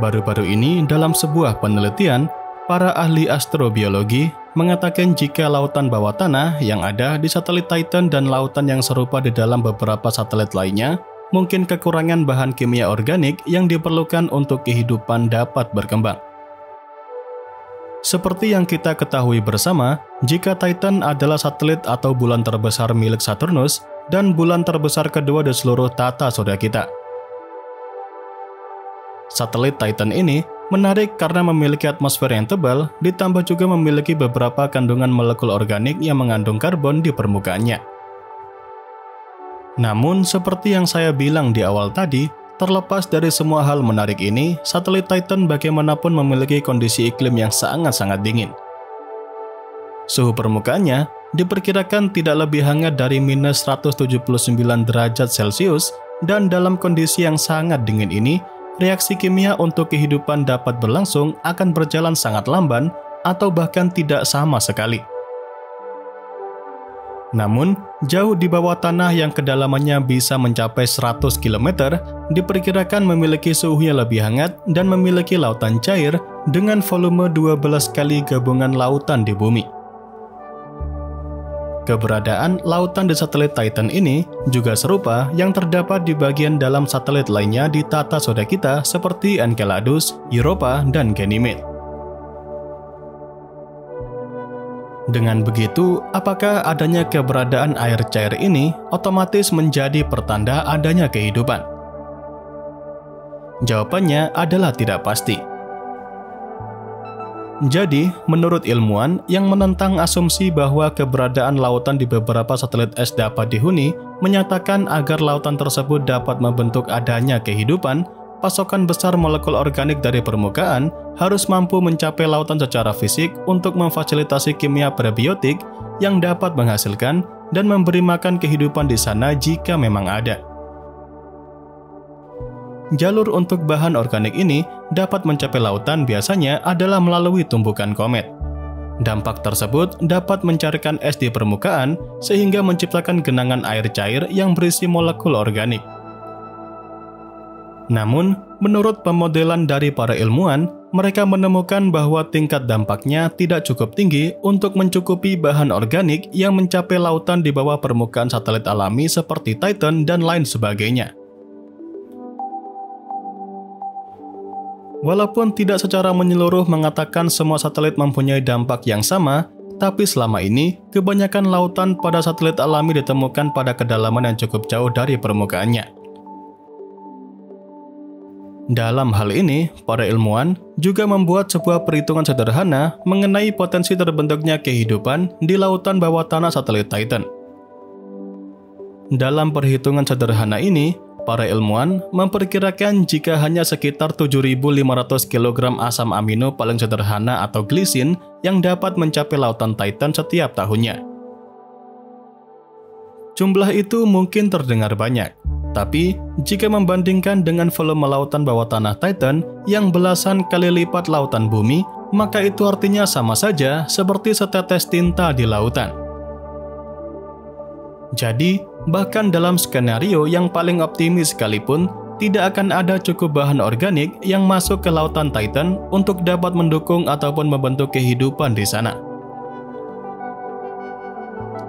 Baru-baru ini, dalam sebuah penelitian, para ahli astrobiologi mengatakan jika lautan bawah tanah yang ada di satelit Titan dan lautan yang serupa di dalam beberapa satelit lainnya mungkin kekurangan bahan kimia organik yang diperlukan untuk kehidupan dapat berkembang. Seperti yang kita ketahui bersama, jika Titan adalah satelit atau bulan terbesar milik Saturnus dan bulan terbesar kedua di seluruh tata surya kita. Satelit Titan ini menarik karena memiliki atmosfer yang tebal, ditambah juga memiliki beberapa kandungan molekul organik yang mengandung karbon di permukaannya. Namun, seperti yang saya bilang di awal tadi, terlepas dari semua hal menarik ini, satelit Titan bagaimanapun memiliki kondisi iklim yang sangat-sangat dingin. Suhu permukaannya diperkirakan tidak lebih hangat dari minus 179 derajat Celcius, dan dalam kondisi yang sangat dingin ini, reaksi kimia untuk kehidupan dapat berlangsung akan berjalan sangat lamban atau bahkan tidak sama sekali. Namun, jauh di bawah tanah yang kedalamannya bisa mencapai 100 km, diperkirakan memiliki suhu yang lebih hangat dan memiliki lautan cair dengan volume 12 kali gabungan lautan di bumi. Keberadaan lautan di satelit Titan ini juga serupa yang terdapat di bagian dalam satelit lainnya di tata surya kita seperti Enceladus, Europa, dan Ganymede. Dengan begitu, apakah adanya keberadaan air cair ini otomatis menjadi pertanda adanya kehidupan? Jawabannya adalah tidak pasti. Jadi, menurut ilmuwan yang menentang asumsi bahwa keberadaan lautan di beberapa satelit es dapat dihuni, menyatakan agar lautan tersebut dapat membentuk adanya kehidupan, pasokan besar molekul organik dari permukaan harus mampu mencapai lautan secara fisik untuk memfasilitasi kimia prebiotik yang dapat menghasilkan dan memberi makan kehidupan di sana jika memang ada. Jalur untuk bahan organik ini dapat mencapai lautan biasanya adalah melalui tumbukan komet. Dampak tersebut dapat mencairkan es di permukaan sehingga menciptakan genangan air cair yang berisi molekul organik. Namun, menurut pemodelan dari para ilmuwan, mereka menemukan bahwa tingkat dampaknya tidak cukup tinggi untuk mencukupi bahan organik yang mencapai lautan di bawah permukaan satelit alami seperti Titan dan lain sebagainya. Walaupun tidak secara menyeluruh mengatakan semua satelit mempunyai dampak yang sama, tapi selama ini, kebanyakan lautan pada satelit alami ditemukan pada kedalaman yang cukup jauh dari permukaannya. Dalam hal ini, para ilmuwan juga membuat sebuah perhitungan sederhana mengenai potensi terbentuknya kehidupan di lautan bawah tanah satelit Titan. Dalam perhitungan sederhana ini, para ilmuwan memperkirakan jika hanya sekitar 7.500 kg asam amino paling sederhana atau glisin yang dapat mencapai lautan Titan setiap tahunnya. Jumlah itu mungkin terdengar banyak, tapi jika membandingkan dengan volume lautan bawah tanah Titan yang belasan kali lipat lautan bumi, maka itu artinya sama saja seperti setetes tinta di lautan. Jadi, bahkan dalam skenario yang paling optimis sekalipun, tidak akan ada cukup bahan organik yang masuk ke lautan Titan untuk dapat mendukung ataupun membentuk kehidupan di sana.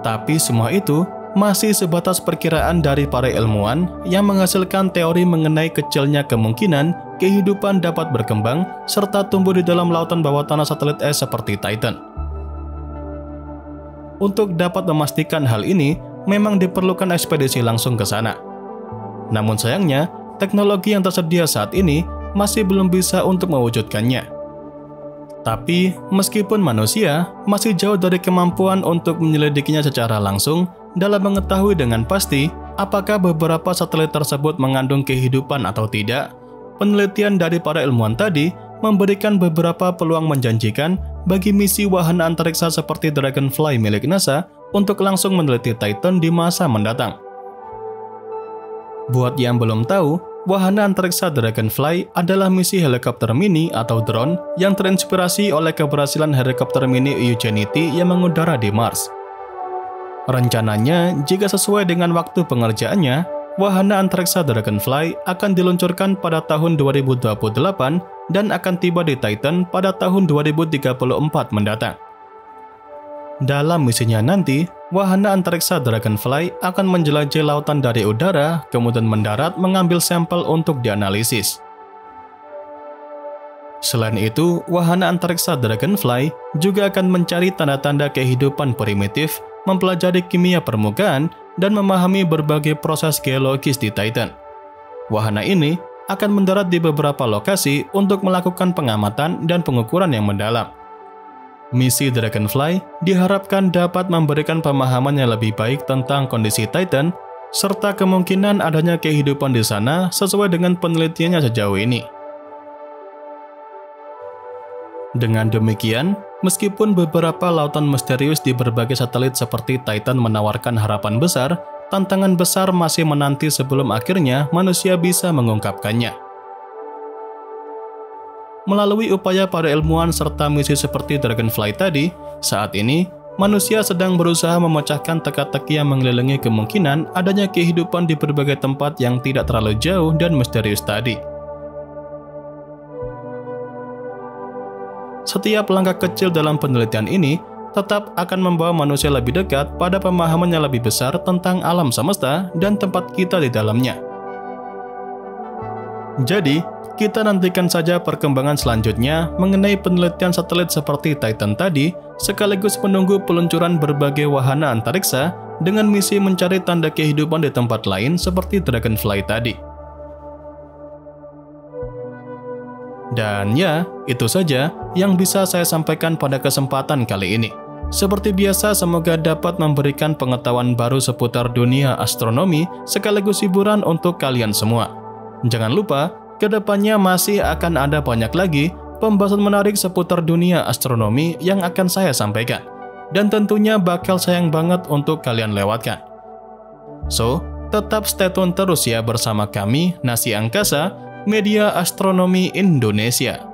Tapi semua itu masih sebatas perkiraan dari para ilmuwan yang menghasilkan teori mengenai kecilnya kemungkinan kehidupan dapat berkembang serta tumbuh di dalam lautan bawah tanah satelit es seperti Titan. Untuk dapat memastikan hal ini, memang diperlukan ekspedisi langsung ke sana. Namun sayangnya, teknologi yang tersedia saat ini masih belum bisa untuk mewujudkannya. Tapi, meskipun manusia masih jauh dari kemampuan untuk menyelidikinya secara langsung dalam mengetahui dengan pasti apakah beberapa satelit tersebut mengandung kehidupan atau tidak, penelitian dari para ilmuwan tadi memberikan beberapa peluang menjanjikan bagi misi wahana antariksa seperti Dragonfly milik NASA untuk langsung meneliti Titan di masa mendatang. Buat yang belum tahu, wahana antariksa Dragonfly adalah misi helikopter mini atau drone yang terinspirasi oleh keberhasilan helikopter mini Ingenuity yang mengudara di Mars. Rencananya, jika sesuai dengan waktu pengerjaannya, wahana antariksa Dragonfly akan diluncurkan pada tahun 2028 dan akan tiba di Titan pada tahun 2034 mendatang. Dalam misinya nanti, wahana antariksa Dragonfly akan menjelajahi lautan dari udara, kemudian mendarat mengambil sampel untuk dianalisis. Selain itu, wahana antariksa Dragonfly juga akan mencari tanda-tanda kehidupan primitif, mempelajari kimia permukaan, dan memahami berbagai proses geologis di Titan. Wahana ini akan mendarat di beberapa lokasi untuk melakukan pengamatan dan pengukuran yang mendalam. Misi Dragonfly diharapkan dapat memberikan pemahaman yang lebih baik tentang kondisi Titan, serta kemungkinan adanya kehidupan di sana sesuai dengan penelitiannya sejauh ini. Dengan demikian, meskipun beberapa lautan misterius di berbagai satelit seperti Titan menawarkan harapan besar, tantangan besar masih menanti sebelum akhirnya manusia bisa mengungkapkannya. Melalui upaya para ilmuwan serta misi seperti Dragonfly tadi, saat ini manusia sedang berusaha memecahkan teka-teki yang mengelilingi kemungkinan adanya kehidupan di berbagai tempat yang tidak terlalu jauh dan misterius tadi. Setiap langkah kecil dalam penelitian ini tetap akan membawa manusia lebih dekat pada pemahaman yang lebih besar tentang alam semesta dan tempat kita di dalamnya. Jadi, kita nantikan saja perkembangan selanjutnya mengenai penelitian satelit seperti Titan tadi, sekaligus menunggu peluncuran berbagai wahana antariksa dengan misi mencari tanda kehidupan di tempat lain seperti Dragonfly tadi. Dan ya, itu saja yang bisa saya sampaikan pada kesempatan kali ini. Seperti biasa, semoga dapat memberikan pengetahuan baru seputar dunia astronomi sekaligus hiburan untuk kalian semua. Jangan lupa, kedepannya masih akan ada banyak lagi pembahasan menarik seputar dunia astronomi yang akan saya sampaikan. Dan tentunya bakal sayang banget untuk kalian lewatkan. So, tetap stay tune terus ya bersama kami, Nasi Angkasa, Media Astronomi Indonesia.